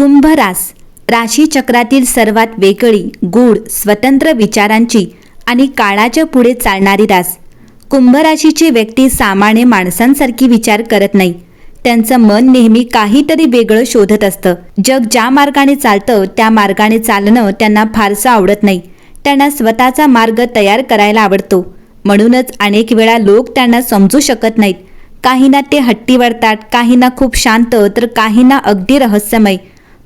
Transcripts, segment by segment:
कुंभ राशीचक्रातील सर्वात वेगळी, गूढ, स्वतंत्र विचारांची आणि काळाच्या पुढे चालणारी रास। कुंभ राशीची व्यक्ती सामान्य माणसांसारखी विचार करत नाही। त्यांचं मन नेहमी काहीतरी वेगळं शोधत असतं। जग ज्या मार्गाने चालतं त्या मार्गाने चालणं त्यांना फारसं आवडत नाही। त्यांना स्वतःचा मार्ग तयार करायला आवडतो। म्हणूनच अनेक वेळा लोक त्यांना समजू शकत नाहीत। काहींना ते हट्टी वाटतात, काहींना खूप शांत, तर काहींना अगदी रहस्यमय।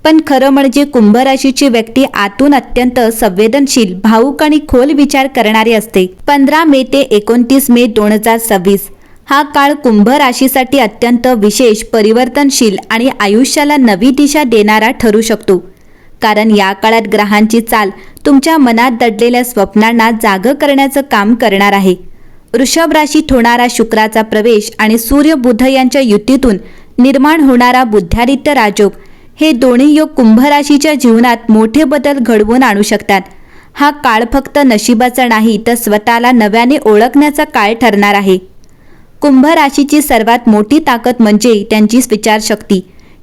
पण खरं म्हणजे कुंभ राशीची व्यक्ती आतून अत्यंत संवेदनशील, भावुक आणि खोल विचार करणारी असते। 15 मे ते 29 मे 2026 हा काळ कुंभ राशीसाठी अत्यंत विशेष, परिवर्तनशील आणि आयुष्याला नवी दिशा देणारा ठरू शकतो। कारण या काळात ग्रहांची चाल तुमच्या मनात दडलेल्या स्वप्नांना जागं करण्याचं काम करणार आहे। वृषभ राशीत होणारा शुक्राचा प्रवेश आणि सूर्य बुध यांच्या युतीतून निर्माण होणारा बुद्धादित्य राजयोग, हे दोन्ही योग कुंभ राशीच्या जीवनात मोठे बदल घडवून आणू शकतात। हा काळ फक्त नशिबाचा नाही, तर स्वतःला नव्याने ओळखण्याचा काळ ठरणार आहे। कुंभ राशीची सर्वात मोठी ताकद म्हणजे त्यांची विचारशक्ती।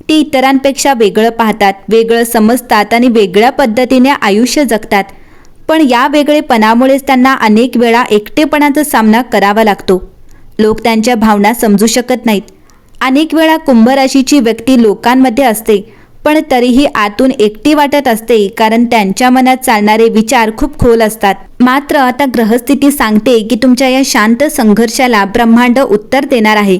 ती इतरांपेक्षा वेगळं पाहतात, वेगळं समजतात आणि वेगळ्या पद्धतीने आयुष्य जगतात। पण या वेगळेपणामुळेच त्यांना अनेक वेळा एकटेपणाचा सामना करावा लागतो। लोक त्यांच्या भावना समजू शकत नाहीत। अनेक वेळा कुंभ राशीची व्यक्ती लोकांमध्ये असते, पण तरीही आतून एकटी वाटत असते, कारण त्यांच्या मनात चालणारे विचार खूप खोल असतात। मात्र आता ग्रहस्थिती सांगते की तुमच्या या शांत संघर्षाला ब्रह्मांड उत्तर देणार आहे।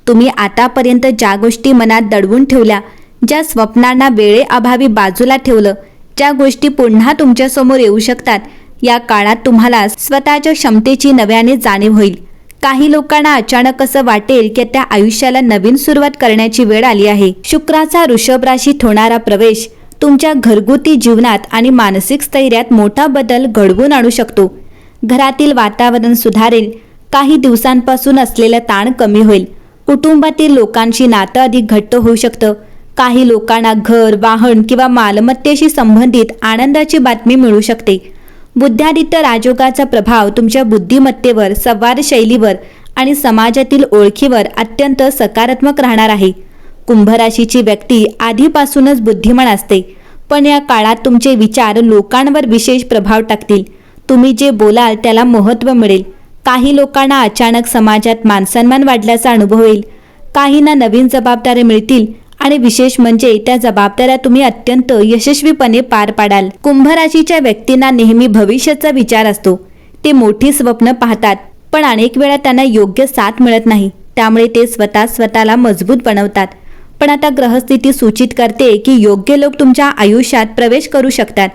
तुम्ही आतापर्यंत ज्या गोष्टी मनात दडवून ठेवल्या, ज्या स्वप्नांना वेळेअभावी बाजूला ठेवलं, ज्या गोष्टी पुन्हा तुमच्यासमोर येऊ शकतात, या काळात तुम्हाला स्वतःच्या क्षमतेची नव्याने जाणीव होईल। काही लोकांना अचानक असं वाटेल की त्या आयुष्याला नवीन सुरुवात करण्याची वेळ आली आहे। शुक्राचा वृषभ राशीत होणारा प्रवेश तुमच्या घरगुती जीवनात आणि मानसिक स्थैर्यात मोठा बदल घडवून आणू शकतो। घरातील वातावरण सुधारेल, काही दिवसांपासून असलेला ताण कमी होईल, कुटुंबातील लोकांशी नातं अधिक घट्ट होऊ शकतं। काही लोकांना घर, वाहन किंवा मालमत्तेशी संबंधित आनंदाची बातमी मिळू शकते। बुद्धादित्य राजयोगाचा प्रभाव तुमच्या बुद्धिमत्तेवर, संवाद शैलीवर आणि समाजातील ओळखीवर अत्यंत सकारात्मक राहणार आहे। कुंभ राशीची व्यक्ती आधीपासूनच बुद्धिमान असते, पण या काळात तुमचे विचार लोकांवर विशेष प्रभाव टाकतील। तुम्ही जे बोलाल त्याला महत्त्व मिळेल। काही लोकांना अचानक समाजात मानसन्मान वाढल्याचा अनुभव येईल। काहींना नवीन जबाबदाऱ्या मिळतील आणि विशेष म्हणजे त्या जबाबदाऱ्या तुम्ही अत्यंत यशस्वीपणे पार पाडाल। कुंभ राशीच्या व्यक्तींना नेहमी भविष्याचा विचार असतो। ते मोठी स्वप्न पाहतात, पण अनेक वेळा त्यांना योग्य साथ मिळत नाही, त्यामुळे ते स्वतःला मजबूत बनवतात। पण आता ग्रहस्थिती सूचित करते की योग्य लोक तुमच्या आयुष्यात प्रवेश करू शकतात।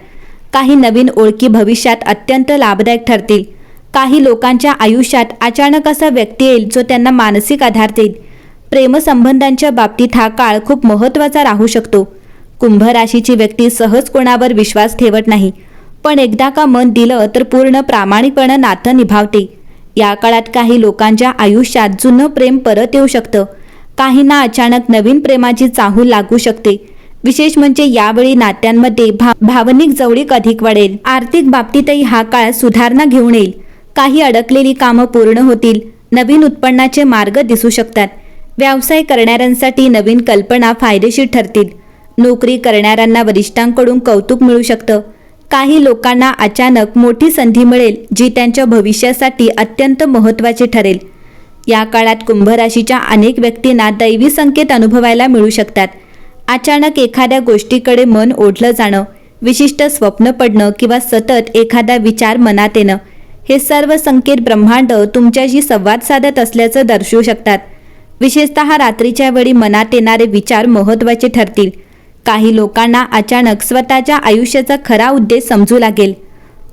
काही नवीन ओळखी भविष्यात अत्यंत लाभदायक ठरतील। काही लोकांच्या आयुष्यात अचानक असा व्यक्ती येईल जो त्यांना मानसिक आधार देईल। प्रेमसंबंधांच्या बाबतीत हा काळ खूप महत्त्वाचा राहू शकतो। कुंभ राशीची व्यक्ती सहज कोणावर विश्वास ठेवत नाही, पण एकदा का मन दिलं तर पूर्ण प्रामाणिकपणे नातं निभावते। या काळात काही लोकांच्या आयुष्यात जुनं प्रेम परत येऊ शकतं। काहींना अचानक नवीन प्रेमाची चाहूल लागू शकते। विशेष म्हणजे यावेळी नात्यांमध्ये भावनिक जवळीक अधिक वाढेल। आर्थिक बाबतीतही हा काळ सुधारणा घेऊन येईल। काही अडकलेली कामं पूर्ण होतील, नवीन उत्पन्नाचे मार्ग दिसू शकतात। व्यवसाय करणाऱ्यांसाठी नवीन कल्पना फायदेशीर ठरतील। नोकरी करणाऱ्यांना वरिष्ठांकडून कौतुक मिळू शकतं। काही लोकांना अचानक मोठी संधी मिळेल, जी त्यांच्या भविष्यासाठी अत्यंत महत्त्वाची ठरेल। या काळात कुंभ राशीच्या अनेक व्यक्तींना दैवी संकेत अनुभवायला मिळू शकतात। अचानक एखाद्या गोष्टीकडे मन ओढलं जाणं, विशिष्ट स्वप्न पडणं किंवा सतत एखादा विचार मनात येणं, हे सर्व संकेत ब्रह्मांड तुमच्याशी संवाद साधत असल्याचं दर्शवू शकतात। विशेषतः रात्रीच्या वेळी मनात येणारे विचार महत्त्वाचे ठरतील। काही लोकांना अचानक स्वतःच्या आयुष्याचा खरा उद्देश समजू लागेल।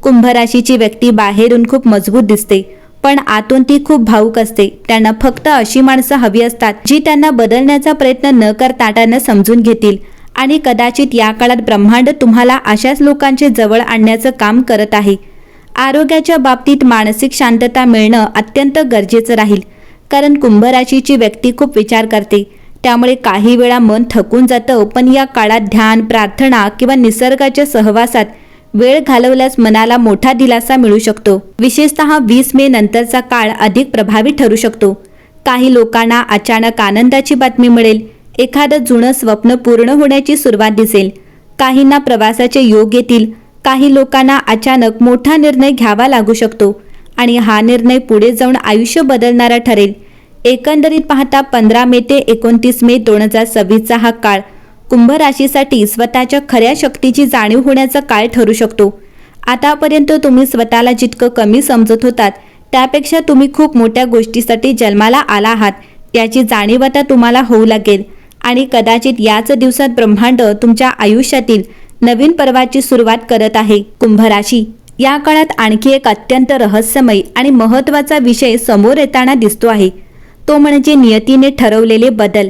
कुंभ राशीची व्यक्ती बाहेरून खूप मजबूत दिसते, पण आतून ती खूप भावुक असते। त्यांना फक्त अशी माणसं हवी असतात जी त्यांना बदलण्याचा प्रयत्न न करता त्यांना समजून घेतील। आणि कदाचित या काळात ब्रह्मांड तुम्हाला अशाच लोकांचे जवळ आणण्याचं काम करत आहे। आरोग्याच्या बाबतीत मानसिक शांतता मिळणं अत्यंत गरजेचं राहील, कारण कुंभ राशीची व्यक्ती खूप विचार करते, त्यामुळे काही वेळा मन थकून जातं। पण या काळात ध्यान, प्रार्थना किंवा निसर्गाच्या सहवासात वेळ घालवल्यास मनाला मोठा दिलासा मिळू शकतो। विशेषतः 20 मे नंतरचा काळ अधिक प्रभावी ठरू शकतो। काही लोकांना अचानक आनंदाची बातमी मिळेल एखादं जुनं स्वप्न पूर्ण होण्याची सुरुवात दिसेल. काहींना प्रवासाचे योग येतील. काही लोकांना अचानक मोठा निर्णय घ्यावा लागू शकतो आणि हा निर्णय पुढे जाऊन आयुष्य बदलणारा ठरेल. एकंदरीत पाहता 15 मे ते 29 मे 2026 हा काळ कुंभ राशीसाठी स्वतःच्या खऱ्या शक्तीची जाणीव होण्याचा काळ ठरू शकतो. आतापर्यंत तुम्ही स्वतःला जितकं कमी समजत होतात त्यापेक्षा तुम्ही खूप मोठ्या गोष्टीसाठी जन्माला आला आहात याची जाणीव आता तुम्हाला होऊ लागेल आणि कदाचित याच दिवसात ब्रह्मांड तुमच्या आयुष्यातील नवीन पर्वाची सुरुवात करत आहे. कुंभ राशी या काळात आणखी एक अत्यंत रहस्यमय आणि महत्त्वाचा विषय समोर येताना दिसतो आहे. तो म्हणजे नियतीने ठरवलेले बदल.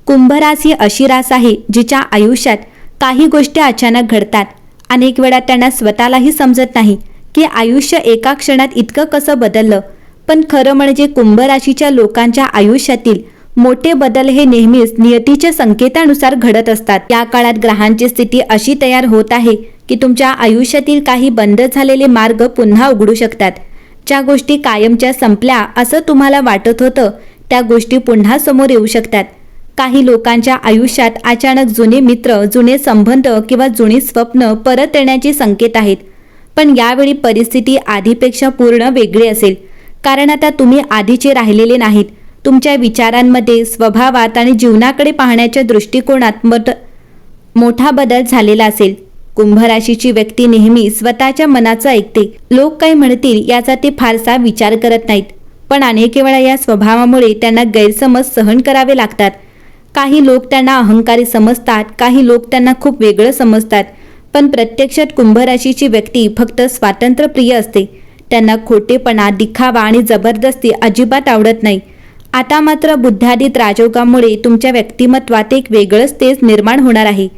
कुंभ राशी अशी रास आहे जिच्या आयुष्यात काही गोष्टी अचानक घडतात. अनेक वेळा त्यांना स्वतःलाही समजत नाही की आयुष्य एका क्षणात इतकं कसं बदललं. पण खरं म्हणजे कुंभ राशीच्या लोकांच्या आयुष्यातील मोठे बदल हे नेहमीच नियतीच्या संकेतानुसार घडत असतात. या काळात ग्रहांची स्थिती अशी तयार होत आहे की तुमच्या आयुष्यातील काही बंद झालेले मार्ग पुन्हा उघडू शकतात. ज्या गोष्टी कायमच्या संपल्या असं तुम्हाला वाटत होतं त्या गोष्टी पुन्हा समोर येऊ शकतात. काही लोकांच्या आयुष्यात अचानक जुने मित्र, जुने संबंध किंवा जुनी स्वप्न परत येण्याचे संकेत आहेत. पण यावेळी परिस्थिती आधीपेक्षा पूर्ण वेगळी असेल. कारण आता तुम्ही आधीचे राहिलेले नाहीत. तुमच्या विचारांमध्ये, स्वभावात आणि जीवनाकडे पाहण्याच्या दृष्टिकोनात मोठा बदल झालेला असेल. कुंभ राशीची व्यक्ती नेहमी स्वतःच्या मनाचं ऐकते. लोक काय म्हणतील याचा ते फारसा विचार करत नाहीत. पण अनेक वेळा या स्वभावामुळे त्यांना गैरसमज सहन करावे लागतात. काही लोक त्यांना अहंकारी समजतात, काही लोक त्यांना खूप वेगळं समजतात. पण प्रत्यक्षात कुंभ राशीची व्यक्ती फक्त स्वातंत्र्यप्रिय असते. त्यांना खोटेपणा, दिखावा आणि जबरदस्ती अजिबात आवडत नाही. आता मात्र बुद्धादित राजयोगामुळे तुमच्या व्यक्तिमत्वात एक वेगळंच तेज निर्माण होणार आहे.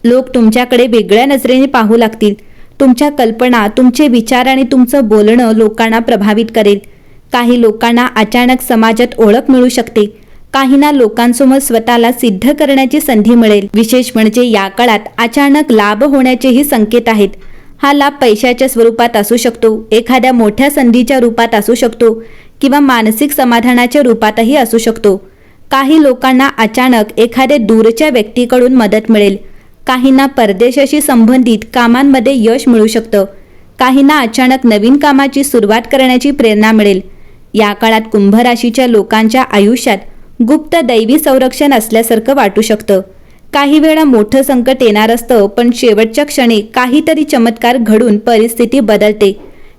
लोक तुमच्याकडे वेगळ्या नजरेने पाहू लागतील. तुमच्या कल्पना, तुमचे विचार आणि तुमचं बोलणं लोकांना प्रभावित करेल. काही लोकांना अचानक समाजात ओळख मिळू शकते. काहींना लोकांसमोर स्वतःला सिद्ध करण्याची संधी मिळेल. विशेष म्हणजे या काळात अचानक लाभ होण्याचेही संकेत आहेत. हा लाभ पैशाच्या स्वरूपात असू शकतो, एखाद्या मोठ्या संधीच्या रूपात असू शकतो किंवा मानसिक समाधानाच्या रूपातही असू शकतो. काही लोकांना अचानक एखाद्या दूरच्या व्यक्तीकडून मदत मिळेल. काहींना परदेशाशी संबंधित कामांमध्ये यश मिळू शकतं. काहींना अचानक नवीन कामाची सुरुवात करण्याची प्रेरणा मिळेल. या काळात कुंभ राशीच्या लोकांच्या आयुष्यात गुप्त दैवी संरक्षण असल्यासारखं वाटू शकतं. काही वेळा मोठं संकट येणार असतं, पण शेवटच्या क्षणी काहीतरी चमत्कार घडून परिस्थिती बदलते.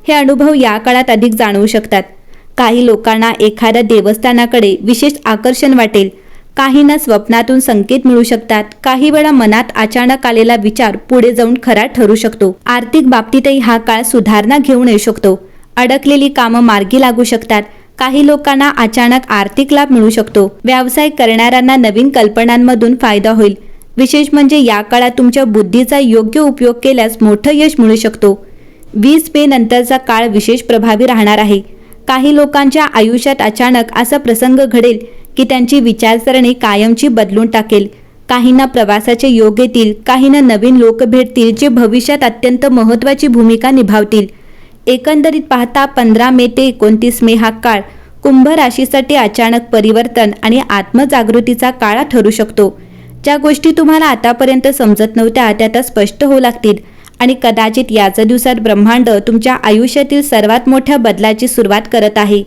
हे अनुभव या काळात अधिक जाणवू शकतात. काही लोकांना एखाद्या देवस्थानाकडे विशेष आकर्षण वाटेल. काहींना स्वप्नातून संकेत मिळू शकतात. काही वेळा मनात अचानक आलेला विचार पुढे जाऊन खरा ठरू शकतो. आर्थिक बाबतीतही हा काळ सुधारणा घेऊन येऊ शकतो. अडकलेली कामं मार्गी लागू शकतात. काही लोकांना अचानक आर्थिक लाभ मिळू शकतो. व्यवसाय करणाऱ्यांना नवीन कल्पनांमधून फायदा होईल. विशेष म्हणजे या काळात तुमच्या बुद्धीचा योग्य उपयोग केल्यास मोठं यश मिळू शकतो. 20 मे नंतरचा काळ विशेष प्रभावी राहणार आहे. काही लोकांच्या आयुष्यात अचानक असा प्रसंग घडेल की त्यांची विचारसरणी कायमची बदलून टाकेल. काहींना प्रवासाचे योग येतील. काहींना नवीन लोक भेटतील जे भविष्यात अत्यंत महत्त्वाची भूमिका निभावतील. एकंदरीत पाहता 15 मे ते 29 मे हा काळ कुंभ राशीसाठी अचानक परिवर्तन आणि आत्मजागृतीचा काळ ठरू शकतो. ज्या गोष्टी तुम्हाला आतापर्यंत समजत नव्हत्या त्या आता स्पष्ट होऊ लागतील आणि कदाचित याच दिवसात ब्रह्मांड तुमच्या आयुष्यातील सर्वात मोठ्या बदलाची सुरुवात करत आहे.